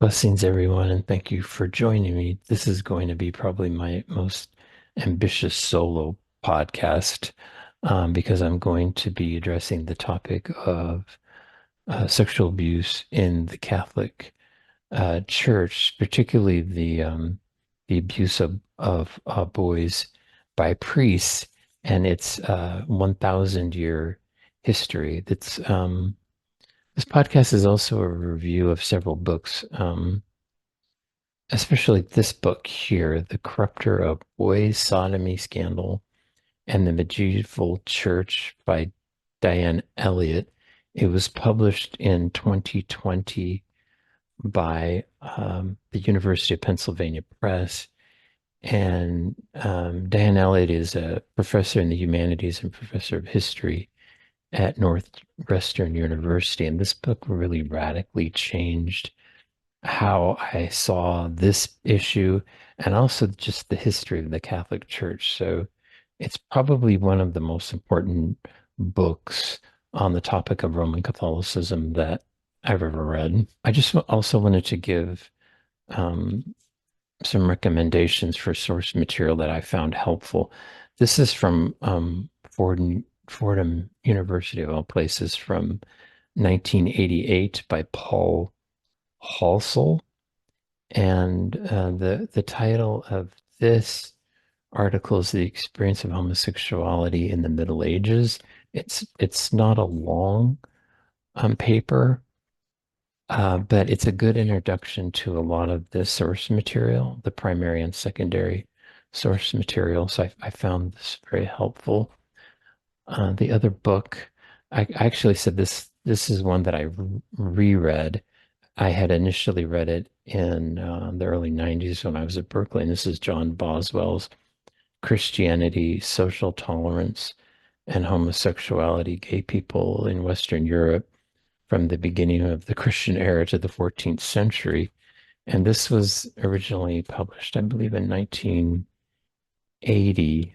Blessings, everyone, and thank you for joining me. This is going to be probably my most ambitious solo podcast because I'm going to be addressing the topic of sexual abuse in the Catholic Church, particularly the abuse of boys by priests and its 1,000 year history. This podcast is also a review of several books. Especially this book here, The Corrupter of Boys, Sodomy Scandal, and the Medieval Church by Diane Elliott. It was published in 2020 by the University of Pennsylvania Press. And Diane Elliott is a professor in the humanities and professor of history at Northwestern University. And this book really radically changed how I saw this issue and also just the history of the Catholic Church. So it's probably one of the most important books on the topic of Roman Catholicism that I've ever read. I just also wanted to give um, some recommendations for source material that I found helpful. This is from Fordham University, of all places, from 1988 by Paul Halsell. And the title of this article is "The Experience of Homosexuality in the Middle Ages." It's not a long paper, but it's a good introduction to a lot of the source material, the primary and secondary source material. So I found this very helpful. The other book, I actually said this is one that I reread. I had initially read it in the early 90s when I was at Berkeley, and this is John Boswell's Christianity, Social Tolerance, and Homosexuality, Gay People in Western Europe from the beginning of the Christian era to the 14th century. And this was originally published, I believe, in 1980.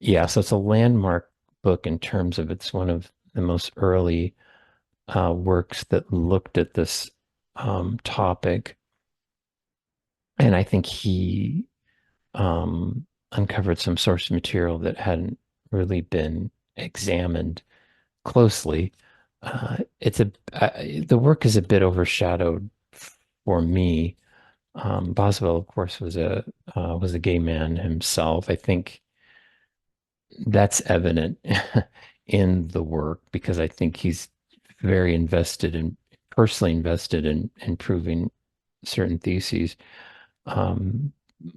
Yeah, so it's a landmark book in terms of it's one of the most early works that looked at this topic. And I think he uncovered some source material that hadn't really been examined closely. The work is a bit overshadowed for me. Boswell, of course, was a gay man himself. I think that's evident in the work because I think he's very personally invested in proving certain theses. Um,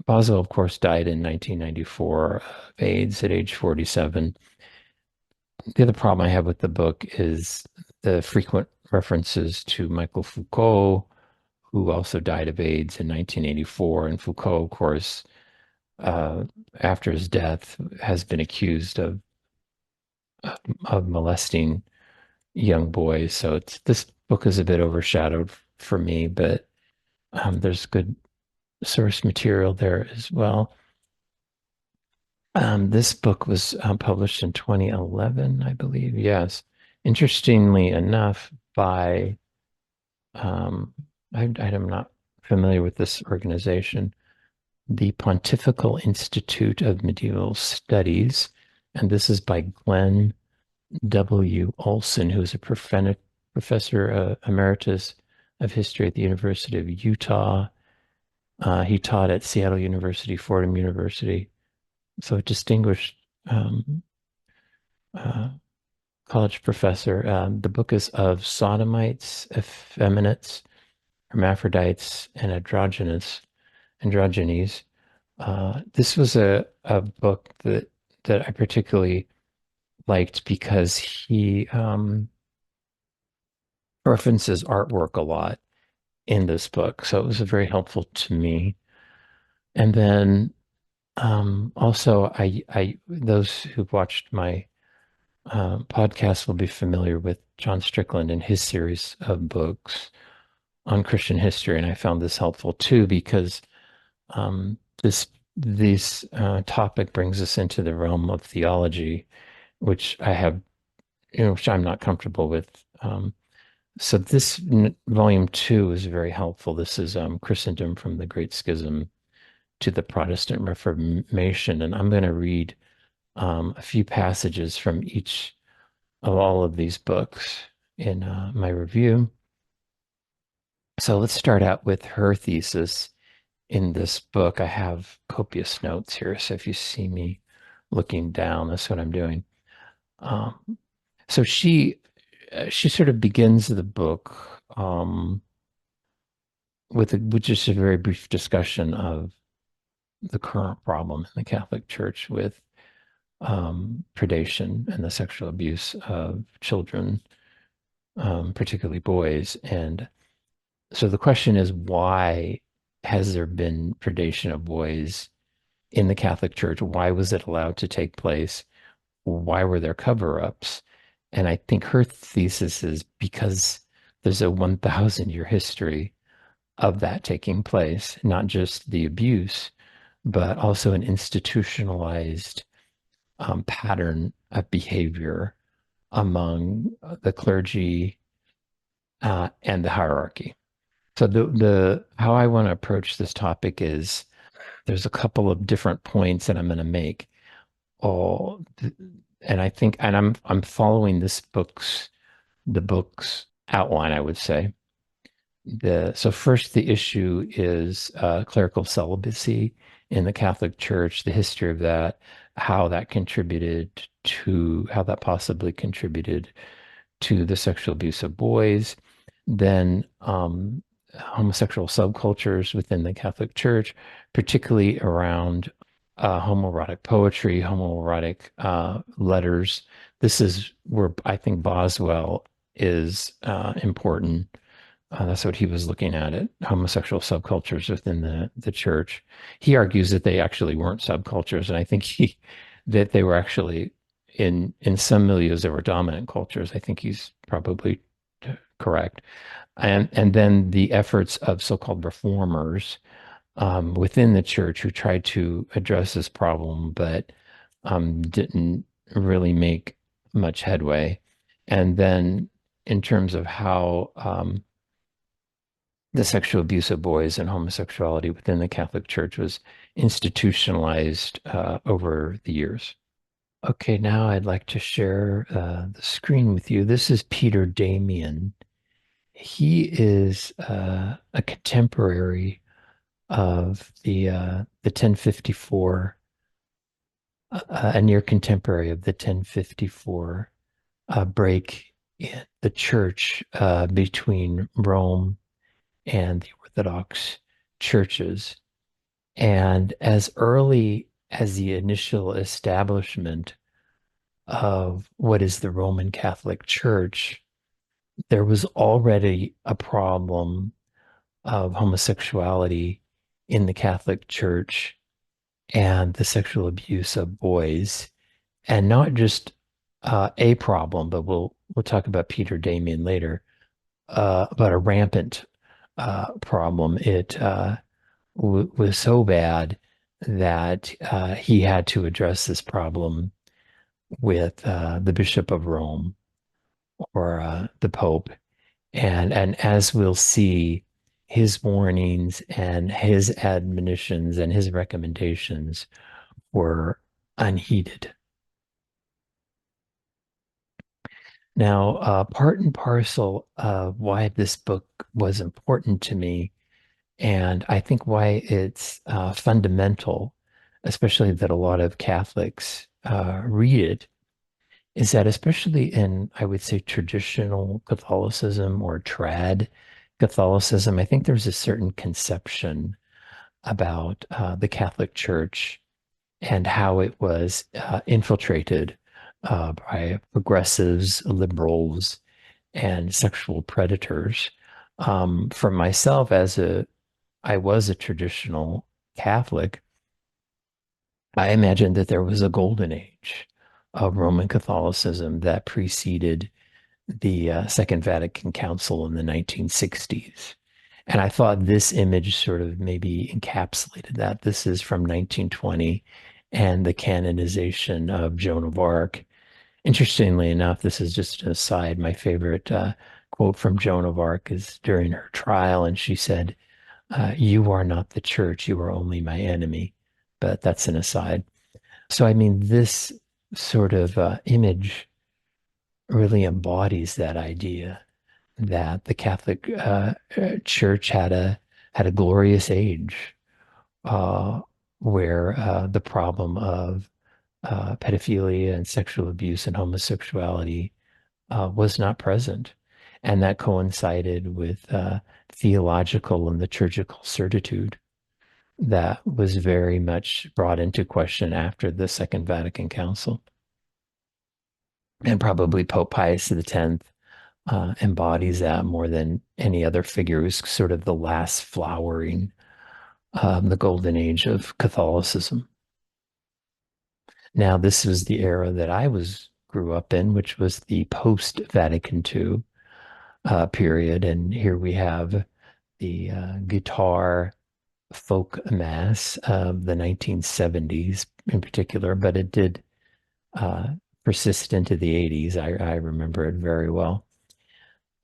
Boswell, of course, died in 1994 of AIDS at age 47. The other problem I have with the book is the frequent references to Michael Foucault, who also died of AIDS in 1984. And Foucault, of course, uh, after his death, has been accused of molesting young boys. So this book is a bit overshadowed for me, but there's good source material there as well. This book was published in 2011, I believe. Yes. Interestingly enough, by, um, I'm not familiar with this organization, the Pontifical Institute of Medieval Studies. And this is by Glenn W. Olson, who is a professor emeritus of history at the University of Utah. He taught at Seattle University, Fordham University, so a distinguished um, uh, college professor. The book is of sodomites, effeminates, hermaphrodites, and androgynes. This was a book that I particularly liked because he references artwork a lot in this book, so it was very helpful to me. And then also, I those who've watched my podcast will be familiar with John Strickland and his series of books on Christian history, and I found this helpful too because this topic brings us into the realm of theology, which I have, which I'm not comfortable with. So this volume two is very helpful. This is Christendom from the Great Schism to the Protestant Reformation, and I'm going to read a few passages from each of all of these books in my review. So let's start out with her thesis in this book. I have copious notes here, so if you see me looking down, that's what I'm doing. Um, so she sort of begins the book with just a very brief discussion of the current problem in the Catholic Church with predation and the sexual abuse of children, particularly boys. And so the question is, why has there been predation of boys in the Catholic Church? Why was it allowed to take place? Why were there cover-ups? And I think her thesis is because there's a 1,000-year history of that taking place, not just the abuse, but also an institutionalized pattern of behavior among the clergy and the hierarchy. So the how I want to approach this topic is there's a couple of different points that I'm going to make. Oh, and I think, and I'm following the book's outline, I would say. So first, the issue is clerical celibacy in the Catholic Church, the history of that, how that possibly contributed to the sexual abuse of boys, then homosexual subcultures within the Catholic Church, particularly around homoerotic poetry, homoerotic letters. This is where I think Boswell is important. That's what he was looking at homosexual subcultures within the church. He argues that they actually weren't subcultures, and I think that they were actually in some milieus they were dominant cultures. I think he's probably correct. And then the efforts of so-called reformers within the church who tried to address this problem, but didn't really make much headway. And then in terms of how the sexual abuse of boys and homosexuality within the Catholic Church was institutionalized over the years. Okay, now I'd like to share the screen with you. This is Peter Damian. He is a contemporary of the 1054, a near contemporary of the 1054 break in the church between Rome and the Orthodox churches. And as early as the initial establishment of what is the Roman Catholic Church, there was already a problem of homosexuality in the Catholic Church and the sexual abuse of boys, and not just a problem, but we'll talk about Peter Damian later, but a rampant problem. It was so bad that he had to address this problem with the Bishop of Rome or the Pope. And as we'll see, his warnings and his admonitions and his recommendations were unheeded. Now, part and parcel of why this book was important to me, and I think why it's fundamental, especially that a lot of Catholics read it, is that especially in, I would say, traditional Catholicism or trad Catholicism, I think there's a certain conception about the Catholic Church and how it was infiltrated by progressives, liberals, and sexual predators. For myself, I was a traditional Catholic, I imagine that there was a golden age of Roman Catholicism that preceded the Second Vatican Council in the 1960s. And I thought this image sort of maybe encapsulated that. This is from 1920 and the canonization of Joan of Arc. Interestingly enough, this is just an aside. My favorite quote from Joan of Arc is during her trial, and she said, "You are not the church; you are only my enemy." But that's an aside. So, I mean, this sort of image really embodies that idea that the Catholic Church had a glorious age uh, where the problem of pedophilia and sexual abuse and homosexuality was not present. And that coincided with theological and liturgical certitude that was very much brought into question after the Second Vatican Council. And probably Pope Pius X embodies that more than any other figure, who's sort of the last flowering, the golden age of Catholicism. Now, this was the era that I grew up in, which was the post-Vatican II period. And here we have the guitar folk mass of the 1970s in particular, but it did uh, persist into the 80s. I remember it very well.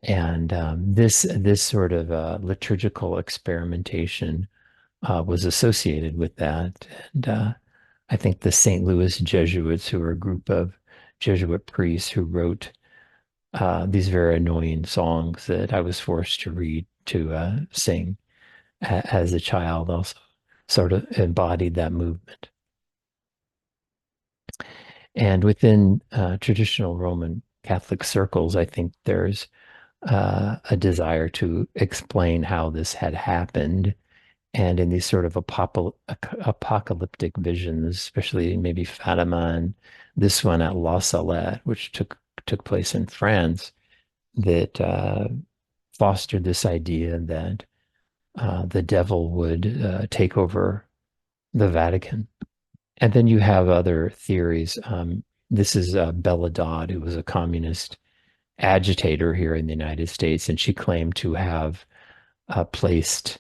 And this sort of liturgical experimentation was associated with that. And I think the St. Louis Jesuits, who are a group of Jesuit priests who wrote these very annoying songs that I was forced to read to sing as a child, also sort of embodied that movement. And within traditional Roman Catholic circles, I think there's a desire to explain how this had happened. And in these sort of apocalyptic visions, especially maybe Fatima and this one at La Salette, which took place in France, that fostered this idea that the devil would take over the Vatican. And then you have other theories. This is Bella Dodd, who was a communist agitator here in the United States, and she claimed to have placed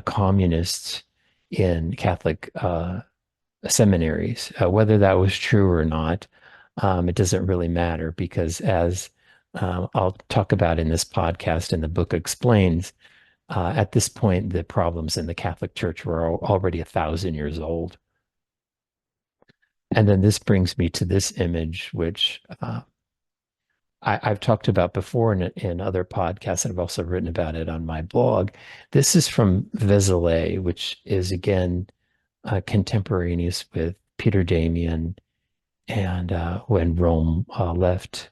communists in Catholic seminaries. Whether that was true or not, it doesn't really matter because, as I'll talk about in this podcast and the book explains, at this point, the problems in the Catholic Church were already 1,000 years old. And then this brings me to this image, which I've talked about before in other podcasts, and I've also written about it on my blog. This is from Vézelay, which is again contemporaneous with Peter Damian and when Rome left,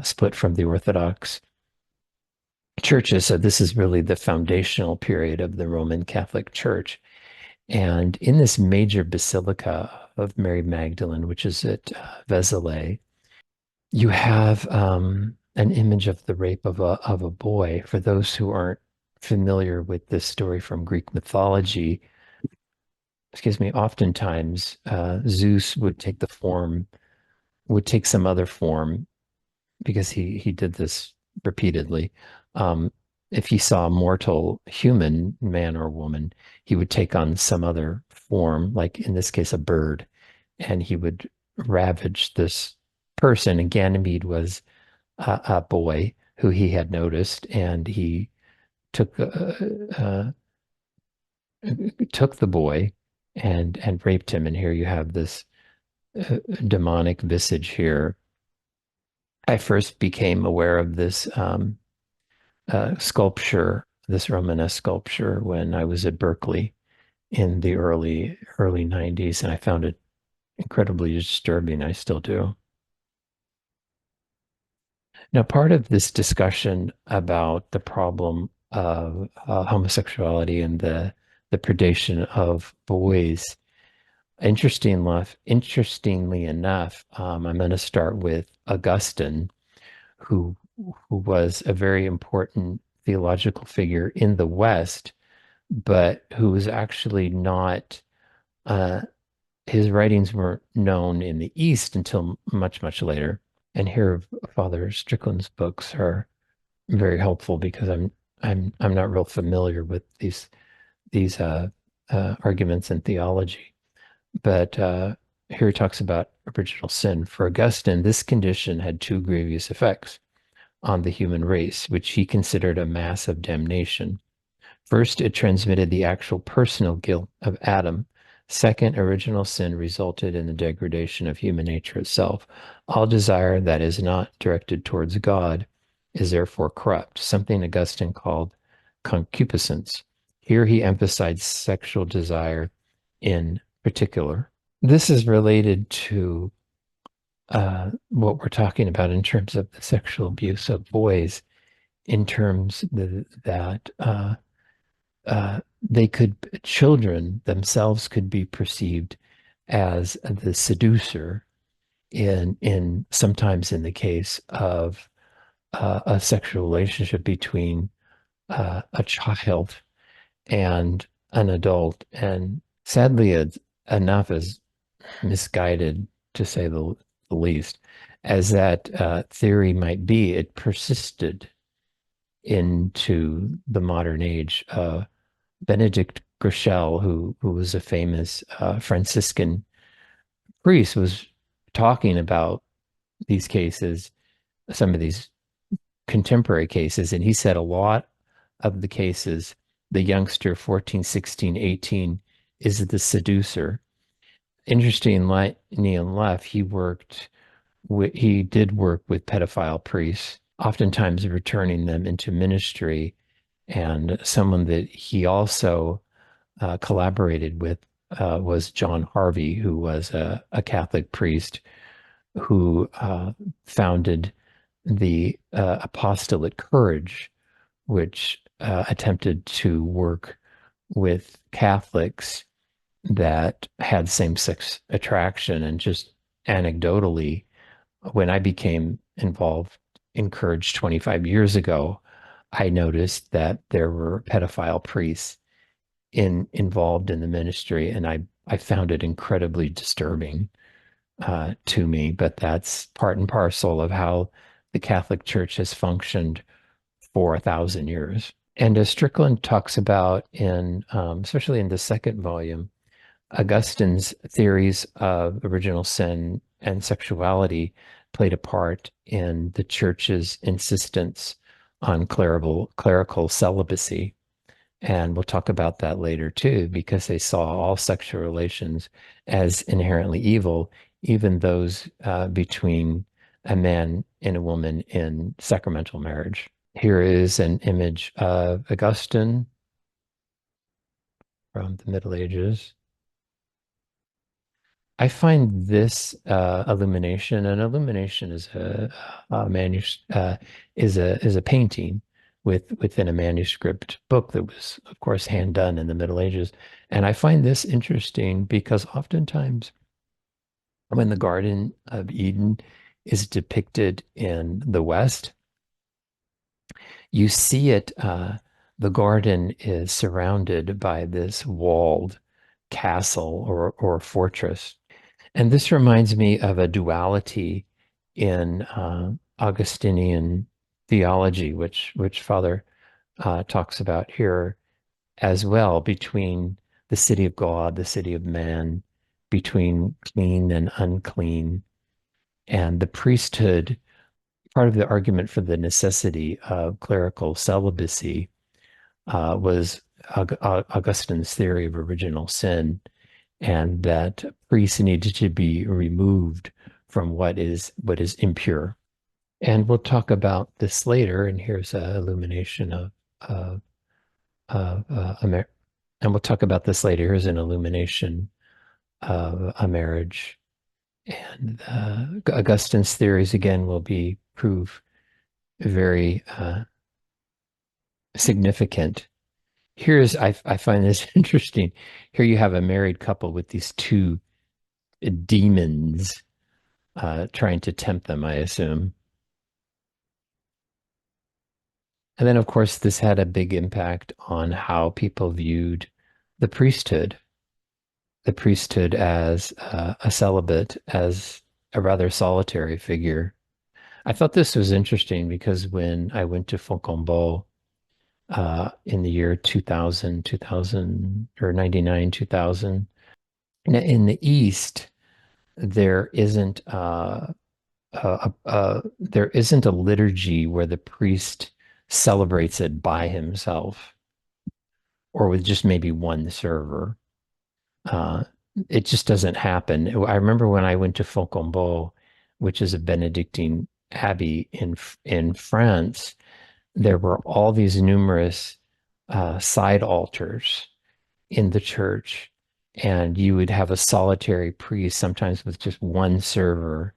split from the Orthodox churches. So this is really the foundational period of the Roman Catholic Church. And in this major basilica of Mary Magdalene, which is at Vézelay, you have an image of the rape of a boy. For those who aren't familiar with this story from Greek mythology, excuse me, oftentimes Zeus would take some other form because he did this repeatedly. Um, if he saw a mortal human, man or woman, he would take on some other form, like in this case, a bird, and he would ravage this person. And Ganymede was a boy who he had noticed, and he took uh, took the boy and raped him. And here you have this demonic visage here. I first became aware of this sculpture, this Romanesque sculpture, when I was at Berkeley in the early 90s, and I found it incredibly disturbing. I still do. Now, part of this discussion about the problem of homosexuality and the predation of boys, interestingly enough, I'm going to start with Augustine, who who was a very important theological figure in the West, but who was actually not. His writings weren't known in the East until much later. And here, Father Strickland's books are very helpful because I'm not real familiar with these arguments in theology. But here he talks about original sin. For Augustine, this condition had two grievous effects. on the human race, which he considered a massive damnation. First, it transmitted the actual personal guilt of Adam. Second, original sin resulted in the degradation of human nature itself. All desire that is not directed towards God is therefore corrupt, something Augustine called concupiscence. Here he emphasized sexual desire in particular. This is related to what we're talking about in terms of the sexual abuse of boys, in terms that they could, children themselves could be perceived as the seducer in sometimes in the case of a sexual relationship between a child and an adult. And sadly, enough is misguided, to say the least, as that theory might be. It persisted into the modern age. Benedict Groeschel, who was a famous Franciscan priest, was talking about these cases, some of these contemporary cases, and he said a lot of the cases, the youngster 14, 16, 18 is the seducer. Interestingly enough, he did work with pedophile priests, oftentimes returning them into ministry. And someone that he also collaborated with was John Harvey, who was a Catholic priest who founded the Apostolate Courage, which attempted to work with Catholics that had same-sex attraction. And just anecdotally, when I became involved in Courage 25 years ago, I noticed that there were pedophile priests involved in the ministry, and I found it incredibly disturbing to me. But that's part and parcel of how the Catholic Church has functioned for 1,000 years. And as Strickland talks about in, especially in the second volume, Augustine's theories of original sin and sexuality played a part in the church's insistence on clerical celibacy. And we'll talk about that later too, because they saw all sexual relations as inherently evil, even those between a man and a woman in sacramental marriage. Here is an image of Augustine from the Middle Ages. I find this illumination. An illumination is a painting within a manuscript book that was, of course, hand done in the Middle Ages. And I find this interesting because oftentimes when the Garden of Eden is depicted in the West, you see it. The garden is surrounded by this walled castle or fortress. And this reminds me of a duality in Augustinian theology, which Father talks about here as well, between the city of God, the city of man, between clean and unclean. And the priesthood, part of the argument for the necessity of clerical celibacy was Augustine's theory of original sin, and that priests needed to be removed from what is impure. And we'll talk about this later. And here's an illumination of and we'll talk about this later. Here's an illumination of a marriage. And Augustine's theories again will prove very significant. I find this interesting. Here you have a married couple with these two demons trying to tempt them, I assume. And then, of course, this had a big impact on how people viewed the priesthood, as a celibate, as a rather solitary figure. I thought this was interesting because when I went to Fontainebleau in the year 2000, 2000 or 99, 2000, in the East, there isn't there isn't a liturgy where the priest celebrates it by himself or with just maybe one server. Uh, it just doesn't happen. I remember when I went to Fontainebleau, which is a Benedictine abbey in France, there were all these numerous side altars in the church, and you would have a solitary priest, sometimes with just one server,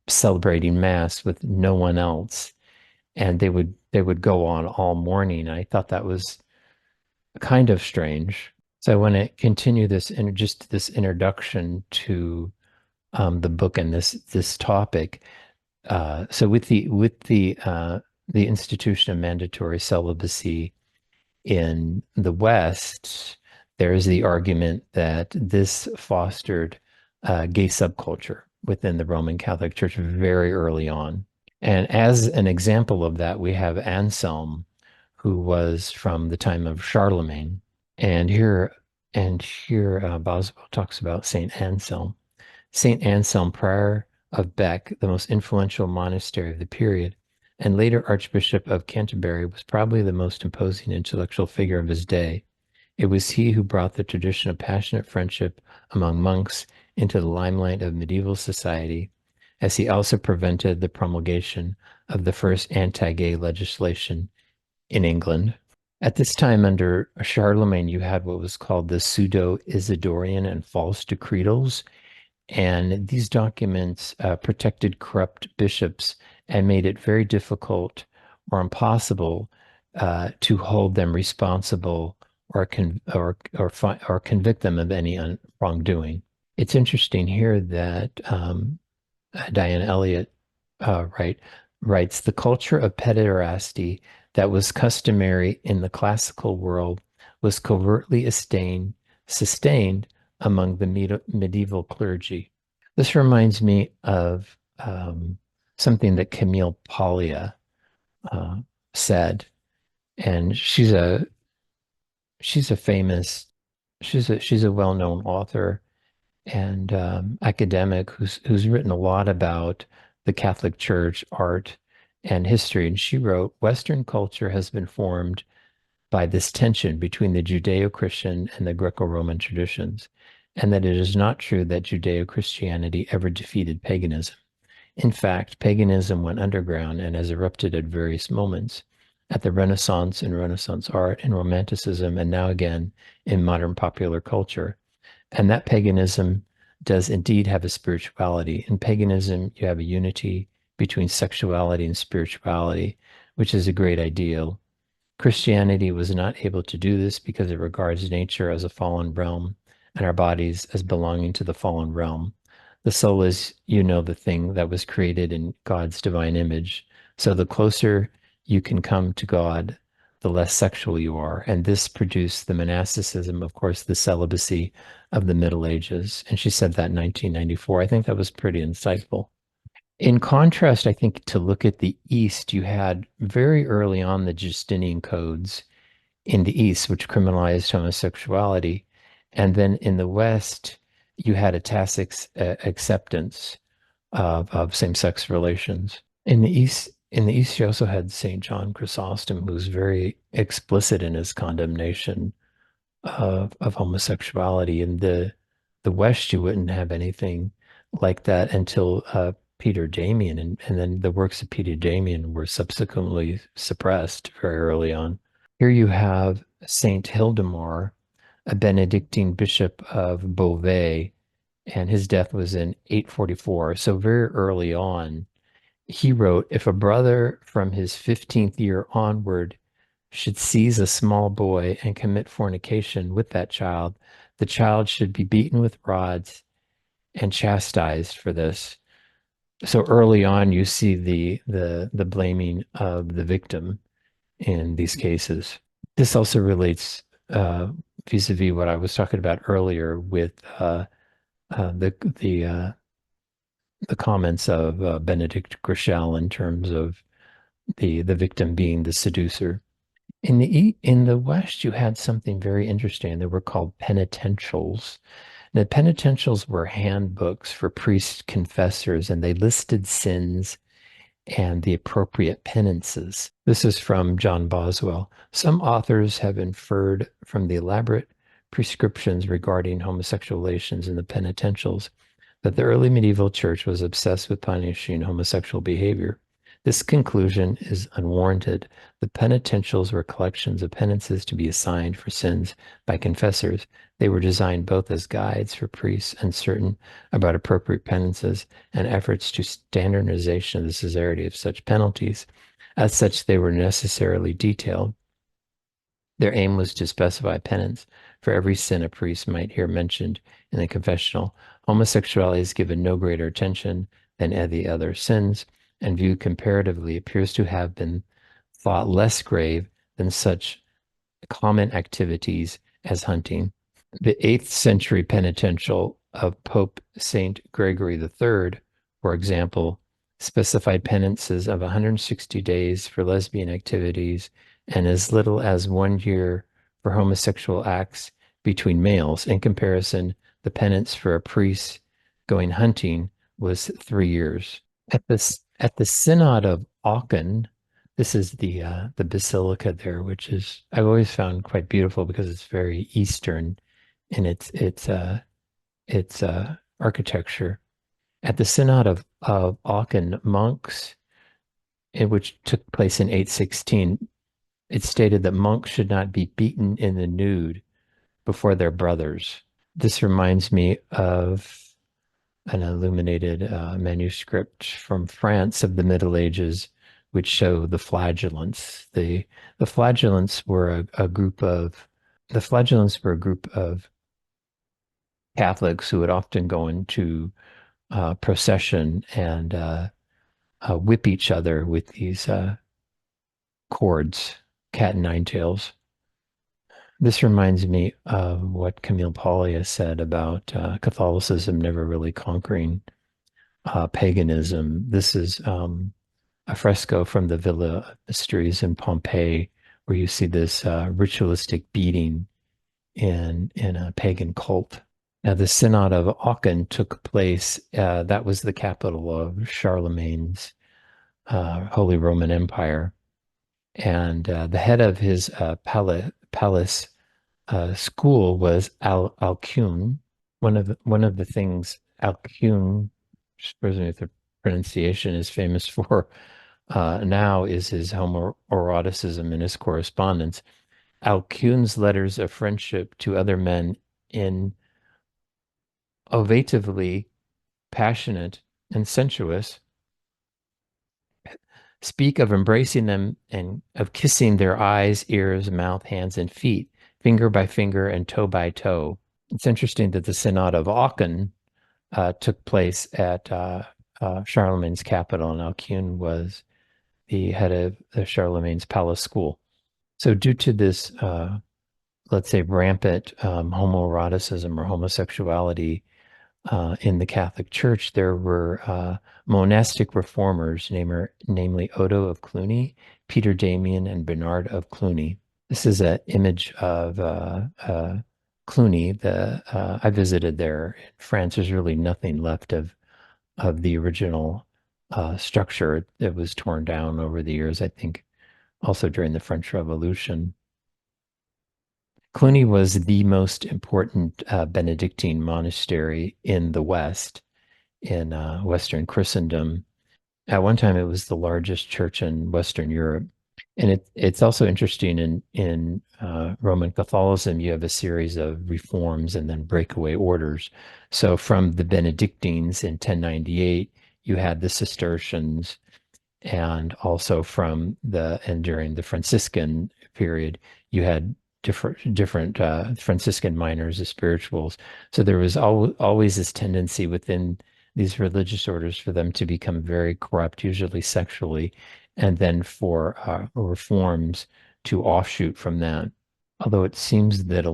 celebrating mass with no one else, and they would go on all morning. I thought that was kind of strange. So I want to continue this in just this introduction to the book and this topic. So with the institution of mandatory celibacy in the West, there is the argument that this fostered gay subculture within the Roman Catholic Church very early on. And as an example of that, we have Anselm, who was from the time of Charlemagne. And here, Boswell talks about Saint Anselm. Saint Anselm, prior of Bec, the most influential monastery of the period, and later Archbishop of Canterbury, was probably the most imposing intellectual figure of his day. It was he who brought the tradition of passionate friendship among monks into the limelight of medieval society, as he also prevented the promulgation of the first anti-gay legislation in England. At this time, under Charlemagne, you had what was called the pseudo-Isidorian and false decretals, and these documents protected corrupt bishops and made it very difficult or impossible to hold them responsible or convict them of any wrongdoing. It's interesting here that Diane Elliott right, writes the culture of pederasty that was customary in the classical world was covertly sustained among the medieval clergy. This reminds me of something that Camille Paglia uh, said, and she's a famous she's a well-known author and academic who's written a lot about the Catholic Church, art, and history. And she wrote, Western culture has been formed by this tension between the Judeo-Christian and the Greco-Roman traditions, and that it is not true that Judeo-Christianity ever defeated paganism. In fact, paganism went underground and has erupted at various moments, at the Renaissance in Renaissance art, in Romanticism, and now again in modern popular culture. And that paganism does indeed have a spirituality. In paganism, you have a unity between sexuality and spirituality, which is a great ideal. Christianity was not able to do this because it regards nature as a fallen realm and our bodies as belonging to the fallen realm. The soul is, the thing that was created in God's divine image. So the closer you can come to God, the less sexual you are. And this produced the monasticism, of course, the celibacy of the Middle Ages. And she said that in 1994. I think that was pretty insightful. In contrast, I think to look at the East, you had very early on the Justinian codes in the East, which criminalized homosexuality. And then in the West, you had a tacit acceptance of same-sex relations. In the East, you also had St. John Chrysostom, who's very explicit in his condemnation of homosexuality. In the West, you wouldn't have anything like that until Peter Damian, and then the works of Peter Damian were subsequently suppressed very early on. Here you have Saint Hildemar, a Benedictine bishop of Beauvais, and his death was in 844. So very early on, he wrote, if a brother from his 15th year onward should seize a small boy and commit fornication with that child, the child should be beaten with rods and chastised for this. So early on, you see the blaming of the victim in these cases. This also relates vis-a-vis what I was talking about earlier with uh, the the uh, the comments of Benedict Grishel in terms of the victim being the seducer. In the West, you had something very interesting. They were called penitentials. The penitentials were handbooks for priest confessors, and they listed sins and the appropriate penances. This is from John Boswell. Some authors have inferred from the elaborate prescriptions regarding homosexual relations in the penitentials that the early medieval church was obsessed with punishing homosexual behavior. This conclusion is unwarranted. The penitentials were collections of penances to be assigned for sins by confessors. They were designed both as guides for priests uncertain about appropriate penances and efforts to standardization of the severity of such penalties. As such, they were necessarily detailed. Their aim was to specify penance for every sin a priest might hear mentioned in the confessional. Homosexuality is given no greater attention than any other sins, and viewed comparatively appears to have been thought less grave than such common activities as hunting. The 8th century penitential of Pope Saint Gregory III, for example, specified penances of 160 days for lesbian activities and as little as 1 year for homosexual acts between males. In comparison, the penance for a priest going hunting was 3 years. At the Synod of Aachen, this is the basilica there, which is I've always found quite beautiful because it's very Eastern in its architecture. At the Synod of Aachen, monks, which took place in 816, it stated that monks should not be beaten in the nude before their brothers. This reminds me of an illuminated manuscript from France of the Middle Ages, which show the flagellants. The flagellants were a group of the flagellants were a group of Catholics who would often go into procession and whip each other with these cords, cat and nine tails. This reminds me of what Camille Paglia said about Catholicism never really conquering paganism. This is a fresco from the Villa Mysteries in Pompeii, where you see this ritualistic beating in a pagan cult. Now, the Synod of Aachen took place. That was the capital of Charlemagne's Holy Roman Empire, and the head of his palace school was Alcuin. One of the things Alcuin, excuse me if the pronunciation is famous for now, is his homoeroticism in his correspondence. Alcuin's letters of friendship to other men in ovatively passionate and sensuous speak of embracing them and of kissing their eyes, ears, mouth, hands, and feet, finger by finger and toe by toe. It's interesting that the Synod of Aachen took place at Charlemagne's capital, and Alcuin was the head of the Charlemagne's palace school. So, due to this, let's say, rampant homoeroticism or homosexuality in the Catholic Church, there were monastic reformers, namely Odo of Cluny, Peter Damian, and Bernard of Cluny. This is an image of Cluny. I visited there in France. There's really nothing left of the original structure. It was torn down over the years, I think, also during the French Revolution. Cluny was the most important Benedictine monastery in the West, in Western Christendom. At one time, it was the largest church in Western Europe. And it's also interesting in Roman Catholicism, you have a series of reforms and then breakaway orders. So from the Benedictines in 1098, you had the Cistercians, and also during the Franciscan period, you had different Franciscan minors as spirituals. So there was always this tendency within these religious orders for them to become very corrupt, usually sexually, and then for reforms to offshoot from that. Although it seems that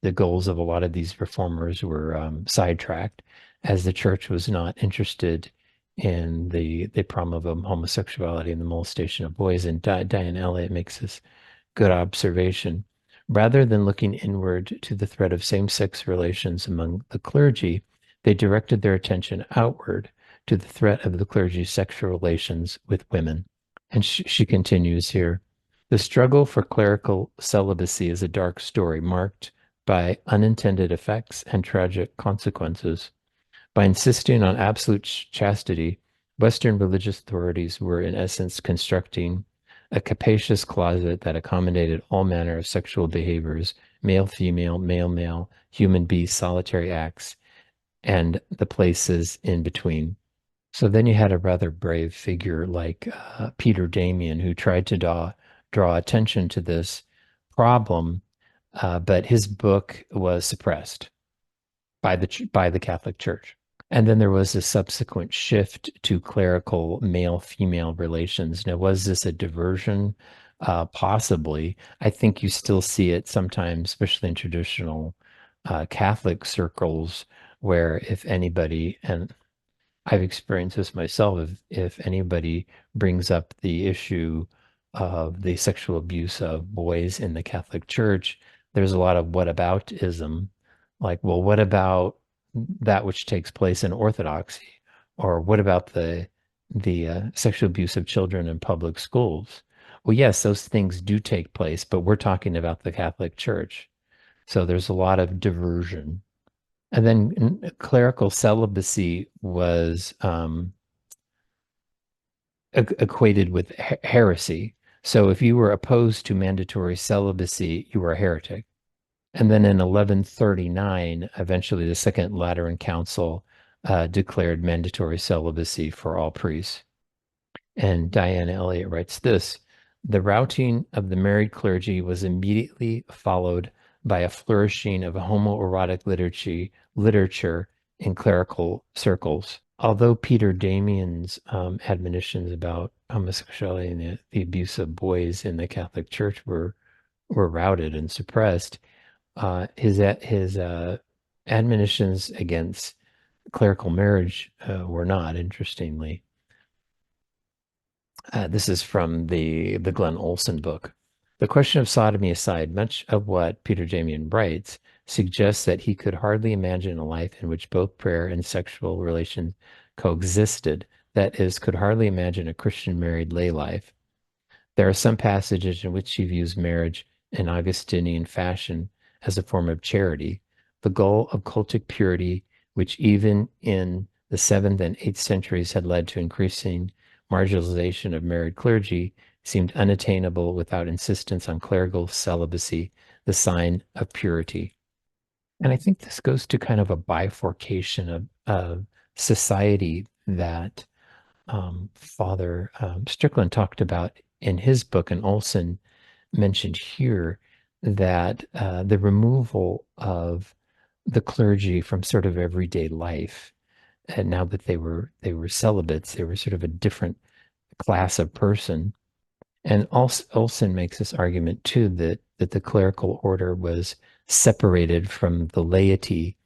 the goals of a lot of these reformers were sidetracked, as the church was not interested in the problem of homosexuality and the molestation of boys. And Diane Elliott makes this good observation. Rather than looking inward to the threat of same-sex relations among the clergy, they directed their attention outward to the threat of the clergy's sexual relations with women. And she continues here. The struggle for clerical celibacy is a dark story marked by unintended effects and tragic consequences. By insisting on absolute chastity, Western religious authorities were in essence constructing a capacious closet that accommodated all manner of sexual behaviors, male, female, male, male, human beast, solitary acts, and the places in between. So then you had a rather brave figure like Peter Damian, who tried to draw attention to this problem, but his book was suppressed by the Catholic Church. And then there was a subsequent shift to clerical male-female relations. Now, was this a diversion? Possibly. I think you still see it sometimes, especially in traditional Catholic circles, where if anybody, and I've experienced this myself. If anybody brings up the issue of the sexual abuse of boys in the Catholic Church, there's a lot of whataboutism. Like, well, what about that which takes place in Orthodoxy? Or what about the sexual abuse of children in public schools? Well, yes, those things do take place, but we're talking about the Catholic Church. So there's a lot of diversion. And then clerical celibacy was equated with heresy. So if you were opposed to mandatory celibacy, you were a heretic. And then in 1139, eventually the Second Lateran Council declared mandatory celibacy for all priests. And Diana Elliott writes this: the routing of the married clergy was immediately followed by a flourishing of homoerotic literature in clerical circles. Although Peter Damian's admonitions about homosexuality and the abuse of boys in the Catholic Church were routed and suppressed, his admonitions against clerical marriage were not, interestingly. This is from the Glenn Olson book. The question of sodomy aside, much of what Peter Damian writes suggests that he could hardly imagine a life in which both prayer and sexual relations coexisted. That is, could hardly imagine a Christian married lay life. There are some passages in which he views marriage in Augustinian fashion as a form of charity, the goal of cultic purity, which even in the 7th and 8th centuries had led to increasing marginalization of married clergy, seemed unattainable without insistence on clerical celibacy, the sign of purity. And I think this goes to kind of a bifurcation of society that Father Strickland talked about in his book, and Olson mentioned here, that the removal of the clergy from sort of everyday life, and now that they were celibates, they were sort of a different class of person. And Olson makes this argument too, that the clerical order was separated from the laity,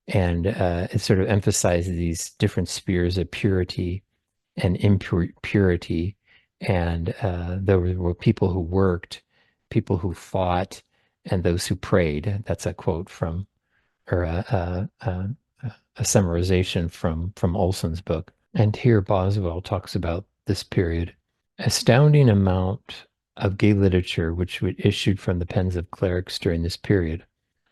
and it sort of emphasizes these different spheres of purity and impurity. And there were people who worked, people who fought, and those who prayed. That's a quote from, or a summarization from Olson's book. And here Boswell talks about this period. Astounding amount of gay literature which issued from the pens of clerics during this period.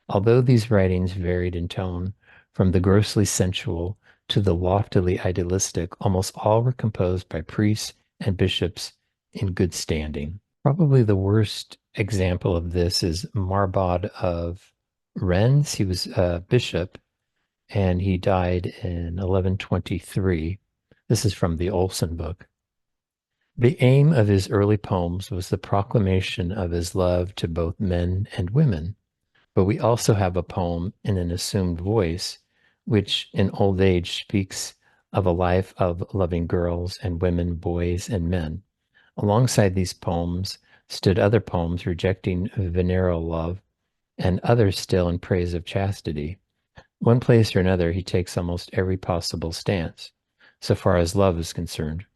Although these writings varied in tone from the grossly sensual to the loftily idealistic, almost all were composed by priests and bishops in good standing. Probably the worst example of this is Marbod of Rennes. He was a bishop and he died in 1123. This is from the Olson book. The aim of his early poems was the proclamation of his love to both men and women. But we also have a poem in an assumed voice, which in old age speaks of a life of loving girls and women, boys and men. Alongside these poems stood other poems rejecting venereal love, and others still in praise of chastity. One place or another, he takes almost every possible stance, so far as love is concerned.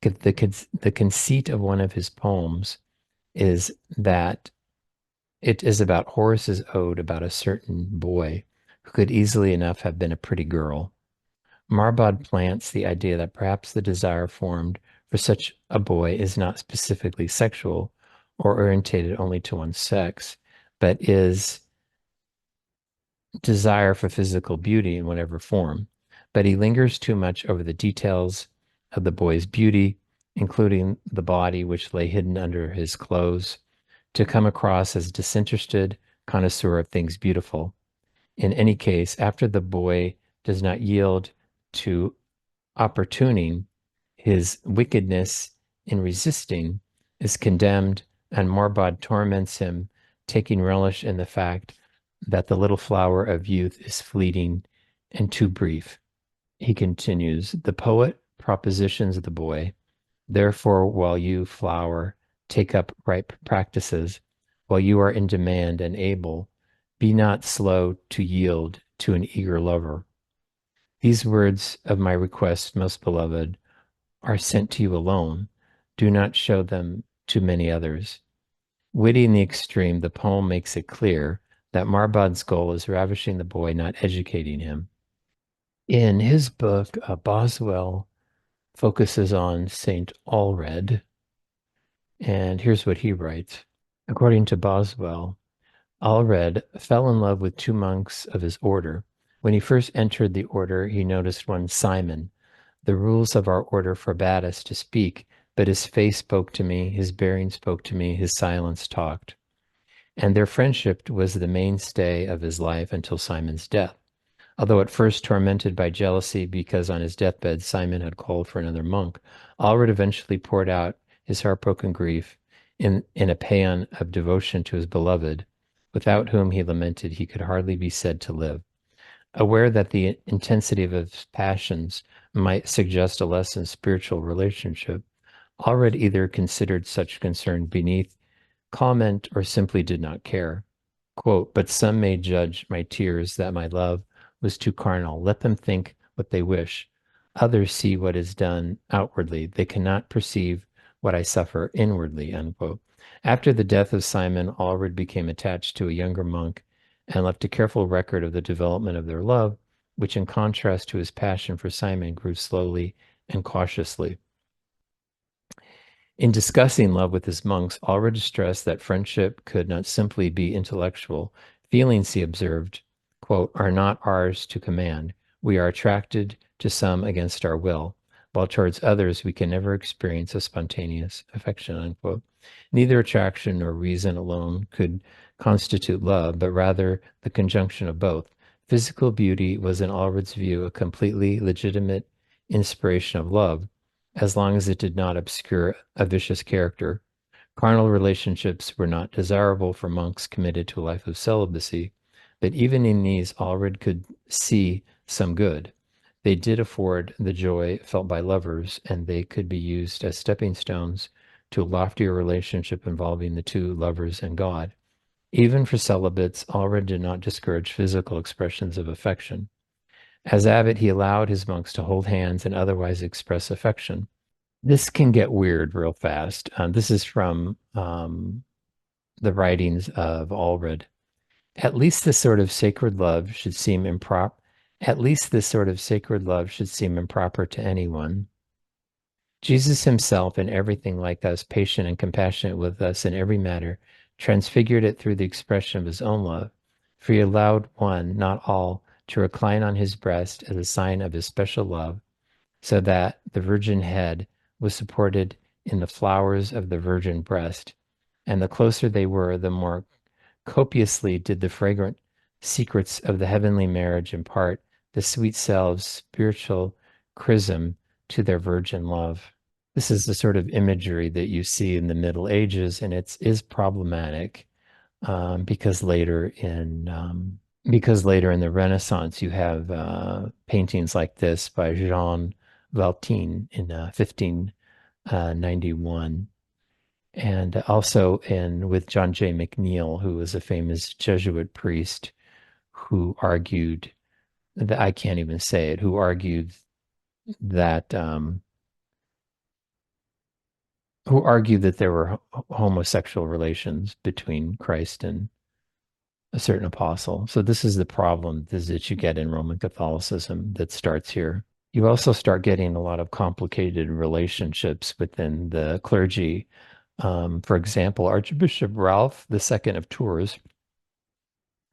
The conceit of one of his poems is that It is about Horace's ode about a certain boy who could easily enough have been a pretty girl. Marbod plants the idea that perhaps the desire formed for such a boy is not specifically sexual or orientated only to one's sex, but is desire for physical beauty in whatever form. But he lingers too much over the details of the boy's beauty, including the body which lay hidden under his clothes, to come across as disinterested connoisseur of things beautiful. In any case, after the boy does not yield to opportuning, his wickedness in resisting is condemned, and Marbod torments him, taking relish in the fact that the little flower of youth is fleeting and too brief. He continues, the poet propositions the boy, therefore, while you flower, take up ripe practices, while you are in demand and able, be not slow to yield to an eager lover. These words of my request, most beloved, are sent to you alone. Do not show them to many others. Witty in the extreme, the poem makes it clear that Marbod's goal is ravishing the boy, not educating him. In his book, Boswell focuses on Saint Allred, and here's what he writes. According to Boswell, Allred fell in love with two monks of his order. When he first entered the order, he noticed one Simon. The rules of our order forbade us to speak, but his face spoke to me, his bearing spoke to me, his silence talked. And their friendship was the mainstay of his life until Simon's death. Although at first tormented by jealousy because on his deathbed Simon had called for another monk, Allred eventually poured out his heartbroken grief in a paean of devotion to his beloved, without whom he lamented he could hardly be said to live. Aware that the intensity of his passions might suggest a less than spiritual relationship, Allred either considered such concern beneath comment or simply did not care. Quote, but some may judge my tears that my love was too carnal. Let them think what they wish. Others see what is done outwardly. They cannot perceive what I suffer inwardly, unquote. After the death of Simon, Allred became attached to a younger monk and left a careful record of the development of their love, which in contrast to his passion for Simon grew slowly and cautiously. In discussing love with his monks, Allred stressed that friendship could not simply be intellectual. Feelings, he observed, quote, are not ours to command. We are attracted to some against our will, while towards others we can never experience a spontaneous affection, unquote. Neither attraction nor reason alone could constitute love, but rather the conjunction of both. Physical beauty was in Allred's view a completely legitimate inspiration of love, as long as it did not obscure a vicious character. Carnal relationships were not desirable for monks committed to a life of celibacy, but even in these, Allred could see some good. They did afford the joy felt by lovers, and they could be used as stepping stones to a loftier relationship involving the two lovers and God. Even for celibates, Allred did not discourage physical expressions of affection. As abbot, he allowed his monks to hold hands and otherwise express affection. This can get weird real fast. This is from the writings of Allred. At least this sort of sacred love should seem improper. At least this sort of sacred love should seem improper to anyone. Jesus himself, in everything like us, patient and compassionate with us in every matter, transfigured it through the expression of his own love. For he allowed one, not all, to recline on his breast as a sign of his special love, so that the virgin head was supported in the flowers of the virgin breast. And the closer they were, the more copiously did the fragrant secrets of the heavenly marriage impart the sweet selves' spiritual chrism to their virgin love. This is the sort of imagery that you see in the Middle Ages, and it is problematic because later in the Renaissance you have paintings like this by Jean Valtin in 1591, and also in with John J. McNeill, who was a famous Jesuit priest who argued that I can't even say it, who argued that who argue that there were homosexual relations between Christ and a certain apostle. So this is the problem is that you get in Roman Catholicism that starts here. You also start getting a lot of complicated relationships within the clergy. For example, Archbishop Ralph II of Tours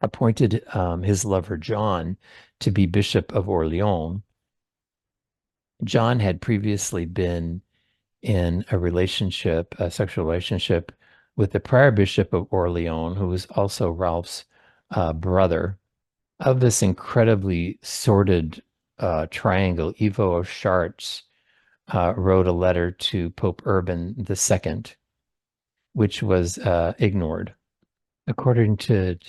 appointed his lover John to be Bishop of Orleans. John had previously been in a relationship, a sexual relationship with the prior Bishop of Orleans, who was also Ralph's brother. Of this incredibly sordid triangle, Ivo of Chartres wrote a letter to Pope Urban II, which was ignored. According to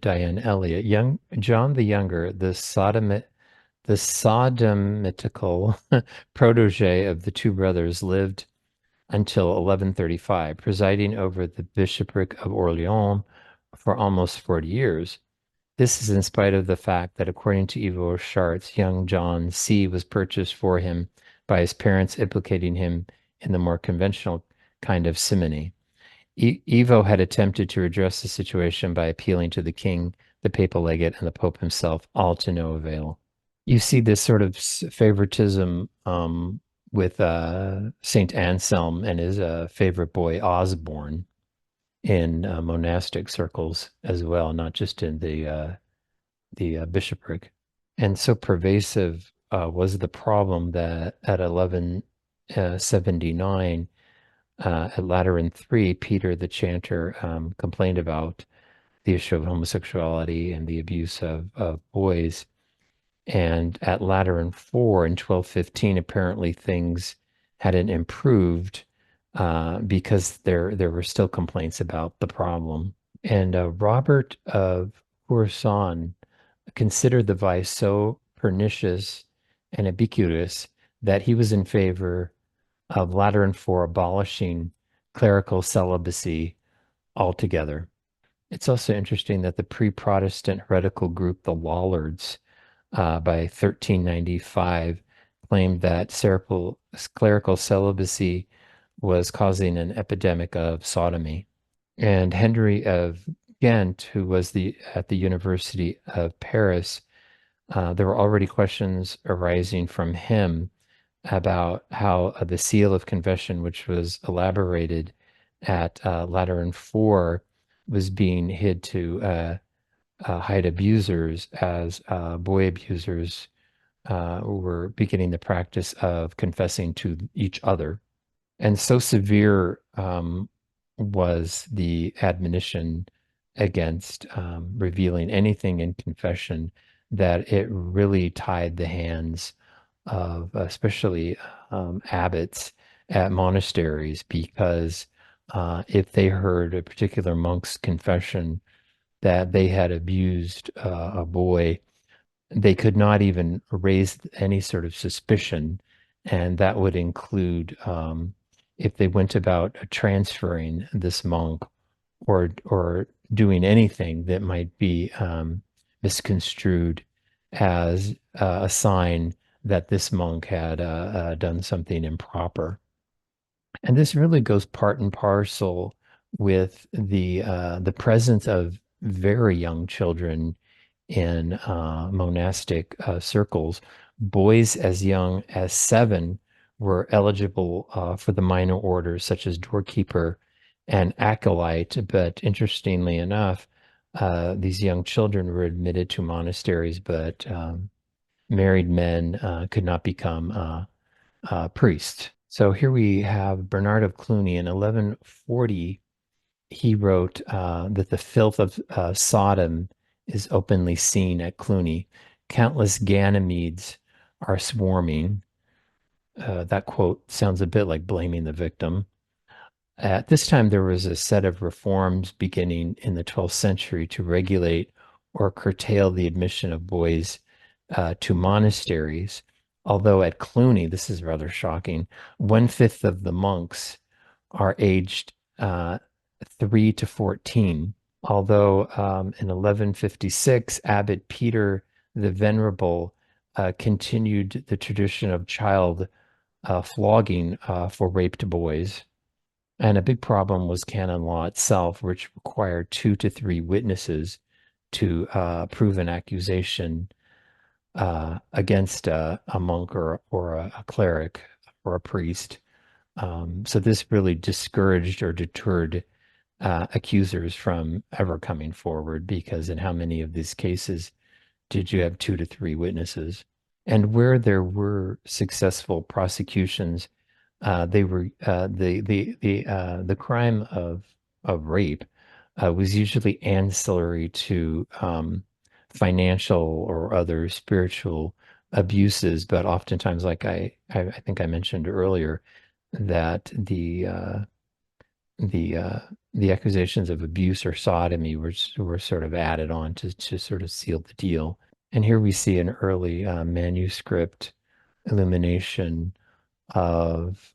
Diane Elliott, young John the Younger, the sodomitical protege of the two brothers, lived until 1135, presiding over the bishopric of Orleans for almost 40 years. This is in spite of the fact that, according to Ivo Chartres, young John C. was purchased for him by his parents, implicating him in the more conventional kind of simony. Ivo had attempted to redress the situation by appealing to the king, the papal legate, and the pope himself, all to no avail. You see this sort of favoritism with Saint Anselm and his favorite boy Osborne in monastic circles as well, not just in the bishopric. And so pervasive was the problem that at 1179, at Lateran III, Peter the Chanter complained about the issue of homosexuality and the abuse of boys. And at Lateran IV in 1215, apparently things hadn't improved because there were still complaints about the problem. And Robert of Courson considered the vice so pernicious and ubiquitous that he was in favor of Lateran IV abolishing clerical celibacy altogether. It's also interesting that the pre-Protestant heretical group, the Lollards, by 1395, claimed that clerical celibacy was causing an epidemic of sodomy. And Henry of Ghent, who was at the University of Paris, there were already questions arising from him about how the seal of confession, which was elaborated at Lateran IV, was being hid to hide abusers as boy abusers were beginning the practice of confessing to each other. And so severe was the admonition against revealing anything in confession that it really tied the hands of especially abbots at monasteries, because if they heard a particular monk's confession that they had abused a boy, they could not even raise any sort of suspicion. And that would include if they went about transferring this monk or doing anything that might be misconstrued as a sign that this monk had done something improper. And this really goes part and parcel with the presence of very young children in monastic circles. Boys as young as 7 were eligible for the minor orders, such as doorkeeper and acolyte. But interestingly enough, these young children were admitted to monasteries, but married men could not become priests. So here we have Bernard of Cluny in 1140. He wrote that the filth of Sodom is openly seen at Cluny. Countless Ganymedes are swarming. That quote sounds a bit like blaming the victim. At this time, there was a set of reforms beginning in the 12th century to regulate or curtail the admission of boys to monasteries. Although at Cluny, this is rather shocking, 1/5 of the monks are aged 3 to 14. Although in 1156, Abbot Peter the Venerable continued the tradition of child flogging for raped boys. And a big problem was canon law itself, which required 2 to 3 witnesses to prove an accusation against a monk or a cleric or a priest. So this really discouraged or deterred accusers from ever coming forward because in how many of these cases did you have 2 to 3 witnesses? And where there were successful prosecutions, they were the crime of rape was usually ancillary to financial or other spiritual abuses, but oftentimes, like I think I mentioned earlier, that the uh, the accusations of abuse or sodomy were sort of added on to sort of seal the deal. And here we see an early manuscript illumination of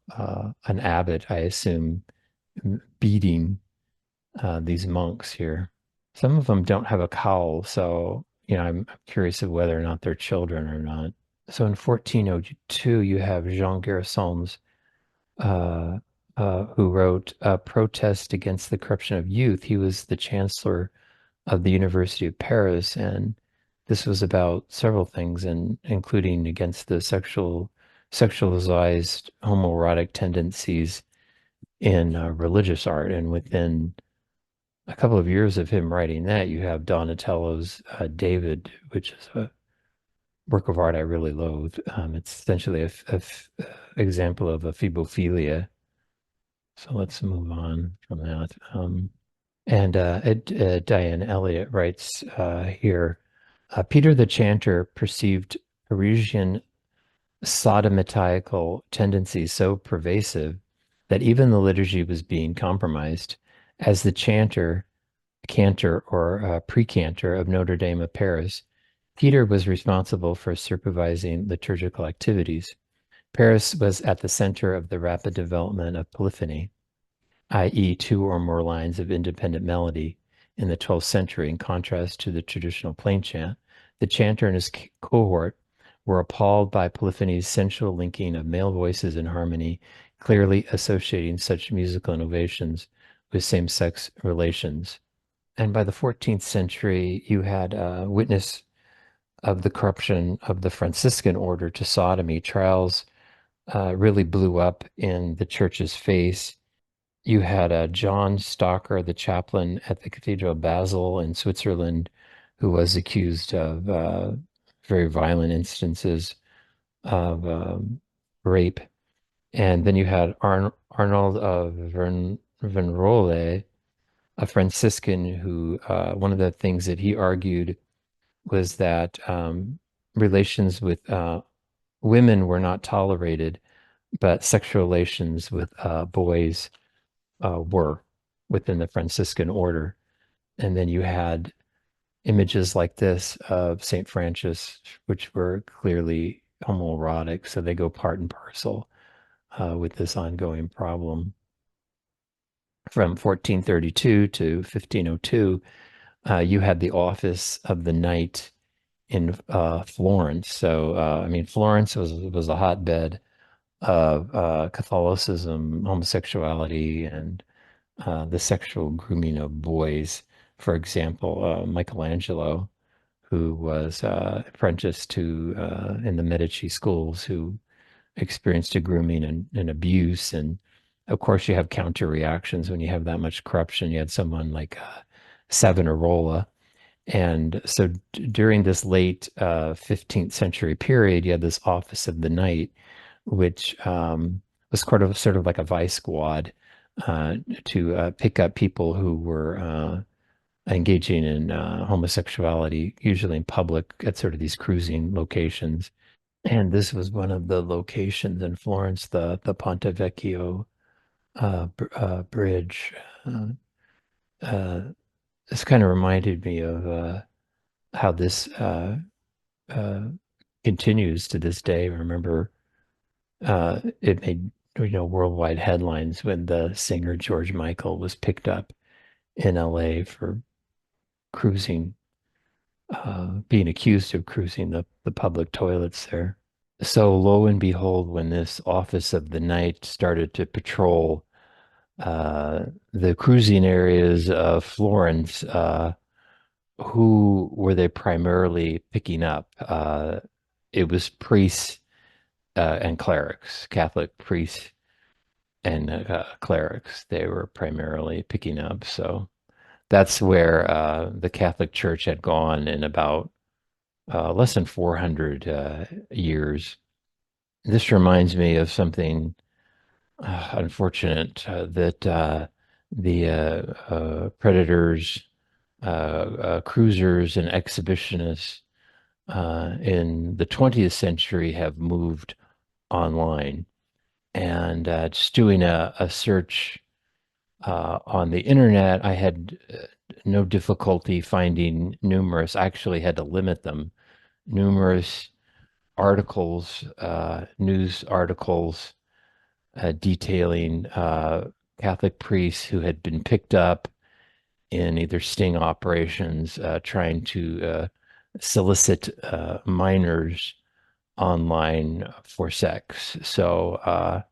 an abbot, I assume, beating these monks here. Some of them don't have a cowl, so I'm curious of whether or not they're children or not. So in 1402, you have Jean Gerason's uh, who wrote a protest against the corruption of youth. He was the chancellor of the University of Paris, and this was about several things, and including against the sexualized homoerotic tendencies in religious art. And within a couple of years of him writing that, you have Donatello's David, which is a work of art I really loathe. It's essentially a example of a ephebophilia. So let's move on from that. Diane Elliott writes here, Peter the Chanter perceived Parisian sodomitical tendencies so pervasive that even the liturgy was being compromised. As the cantor or precantor of Notre Dame of Paris, Peter was responsible for supervising liturgical activities. Paris was at the center of the rapid development of polyphony, i.e., 2 or more lines of independent melody in the 12th century, in contrast to the traditional plain chant. The chanter and his cohort were appalled by polyphony's sensual linking of male voices in harmony, clearly associating such musical innovations with same-sex relations. And by the 14th century, you had a witness of the corruption of the Franciscan order to sodomy. Trials really blew up in the church's face. You had John Stalker, the chaplain at the Cathedral of Basel in Switzerland, who was accused of very violent instances of rape. And then you had Arnold of Venrole, a Franciscan who, one of the things that he argued was that relations with women were not tolerated, but sexual relations with boys were within the Franciscan order. And then you had images like this of St. Francis, which were clearly homoerotic. So they go part and parcel with this ongoing problem. From 1432 to 1502, you had the office of the knight in Florence. So, I mean, Florence was a hotbed of Catholicism, homosexuality, and the sexual grooming of boys. For example, Michelangelo, who was apprenticed to in the Medici schools, who experienced a grooming and abuse. And of course, you have counter reactions when you have that much corruption. You had someone like Savonarola. And so during this late 15th century period, you had this Office of the Knight, which was sort of like a vice squad to pick up people who were engaging in homosexuality, usually in public at sort of these cruising locations. And this was one of the locations in Florence, the Ponte Vecchio bridge. Uh, uh, this kind of reminded me of how this uh, continues to this day. I remember it made worldwide headlines when the singer George Michael was picked up in LA for cruising, being accused of cruising the public toilets there. So lo and behold, when this Office of the Knight started to patrol uh, the cruising areas of Florence, who were they primarily picking up? It was priests and clerics, Catholic priests and clerics. They were primarily picking up. So that's where the Catholic Church had gone in about less than 400 years. This reminds me of something unfortunate that the predators, cruisers, and exhibitionists in the 20th century have moved online. And just doing a search on the internet, I had no difficulty finding numerous, I actually had to limit them, numerous articles, news articles detailing Catholic priests who had been picked up in either sting operations, trying to solicit minors online for sex. So,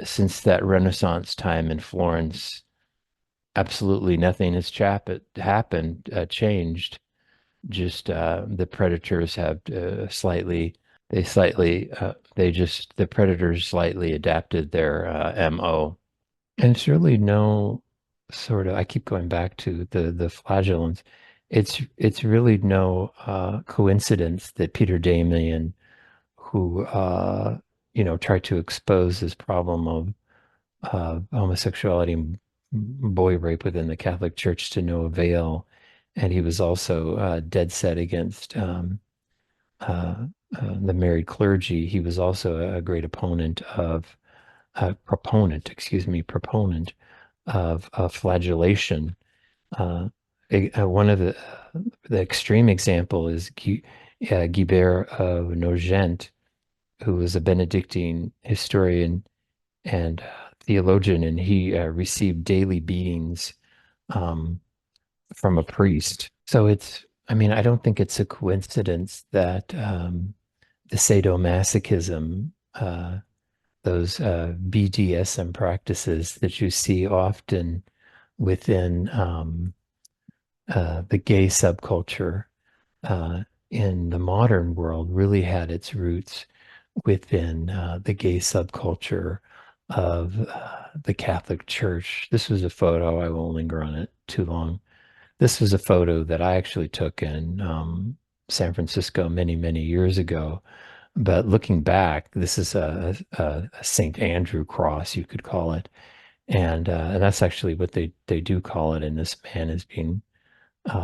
since that Renaissance time in Florence, absolutely nothing has happened, changed. Just the predators have the predators slightly adapted their MO. And it's really no sort of, I keep going back to the flagellants. It's really no coincidence that Peter Damian, who tried to expose this problem of homosexuality and boy rape within the Catholic Church to no avail, and he was also dead set against uh, the married clergy. He was also a great proponent of flagellation. Uh, One of the extreme example is Guibert of Nogent, who was a Benedictine historian and theologian, and he received daily beatings um, from a priest. So I mean, I don't think it's a coincidence that the sadomasochism, those BDSM practices that you see often within the gay subculture uh, in the modern world really had its roots within the gay subculture of the Catholic Church. This was a photo, I won't linger on it too long. This was a photo that I actually took in San Francisco many, many years ago. But looking back, this is a St. Andrew cross, you could call it. And that's actually what they do call it. And this man is being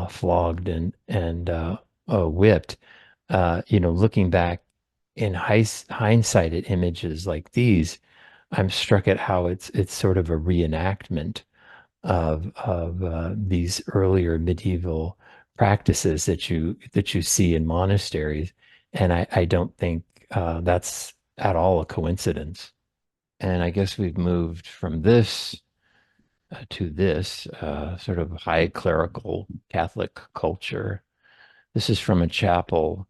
flogged and whipped. Looking back in hindsight at images like these, I'm struck at how it's sort of a reenactment of these earlier medieval practices that you see in monasteries, and I don't think that's at all a coincidence. And I guess we've moved from this to this sort of high clerical Catholic culture. This is from a chapel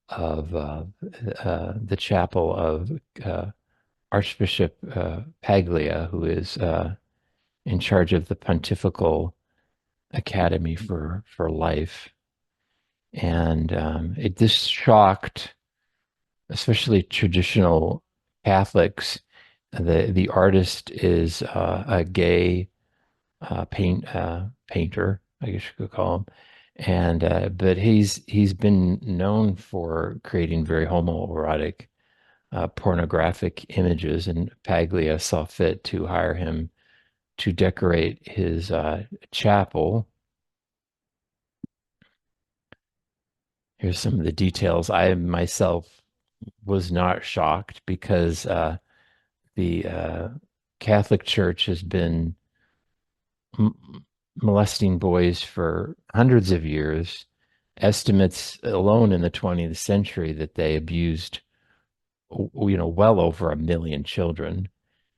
of the chapel of uh, Archbishop Paglia, who is in charge of the Pontifical Academy for Life. And this shocked, especially traditional Catholics. The artist is a gay painter, I guess you could call him, and but he's been known for creating very homoerotic, pornographic images, and Paglia saw fit to hire him to decorate his chapel. Here's some of the details. I myself was not shocked because the Catholic Church has been molesting boys for hundreds of years. Estimates alone in the 20th century that they abused, well over 1 million children,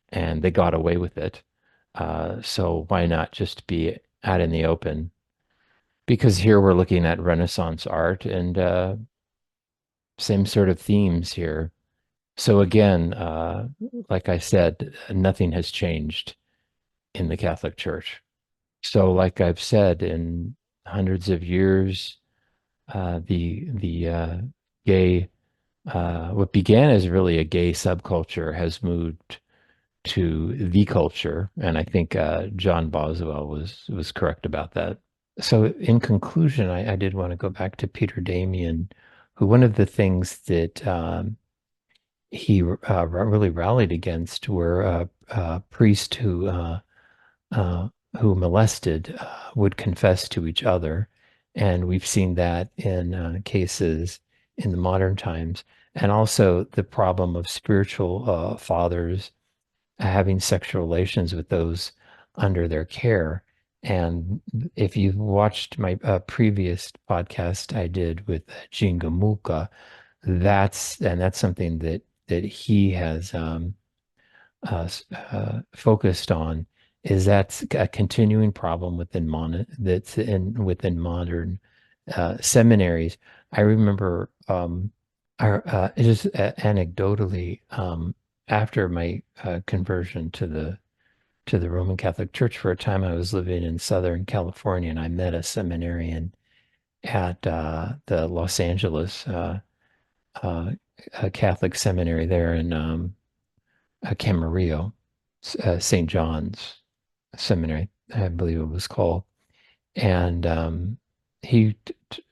and they got away with it. So why not just be out in the open? Because here we're looking at Renaissance art and same sort of themes here. So again, like I said, nothing has changed in the Catholic Church. So, like I've said, in hundreds of years, the gay what began as really a gay subculture has moved to the culture, and I think John Boswell was correct about that. So, in conclusion, I did want to go back to Peter Damian, who one of the things that he really rallied against were priests uh, who molested would confess to each other. And we've seen that in cases in the modern times. And also the problem of spiritual fathers having sexual relations with those under their care. And if you've watched my previous podcast I did with Gene Gamuka, that's something that he has focused on is that's a continuing problem within modern seminaries. I remember just anecdotally after my conversion to the Roman Catholic Church for a time, I was living in Southern California, and I met a seminarian at the Los Angeles uh, Catholic Seminary there in Camarillo, St. John's Seminary, I believe it was called. And he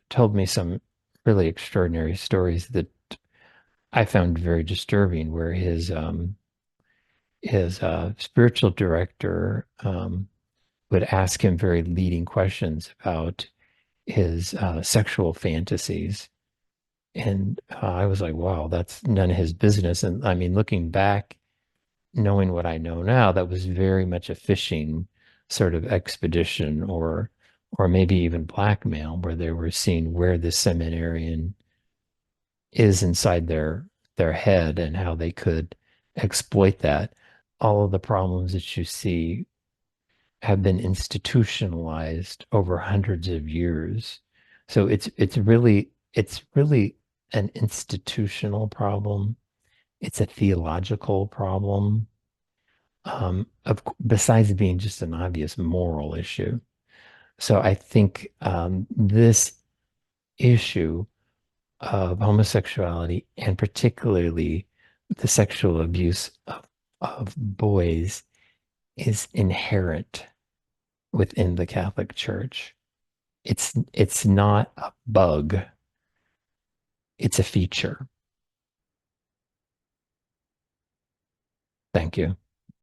told me some really extraordinary stories that I found very disturbing, where his spiritual director would ask him very leading questions about his sexual fantasies. And I was like, wow, that's none of his business. And I mean, looking back, knowing what I know now, that was very much a fishing sort of expedition or maybe even blackmail, where they were seeing where the seminarian is inside their head and how they could exploit that. All of the problems that you see have been institutionalized over hundreds of years. So it's really an institutional problem. It's a theological problem besides being just an obvious moral issue. So I think this issue of homosexuality and particularly the sexual abuse of boys is inherent within the Catholic Church. It's not a bug, it's a feature. Thank you.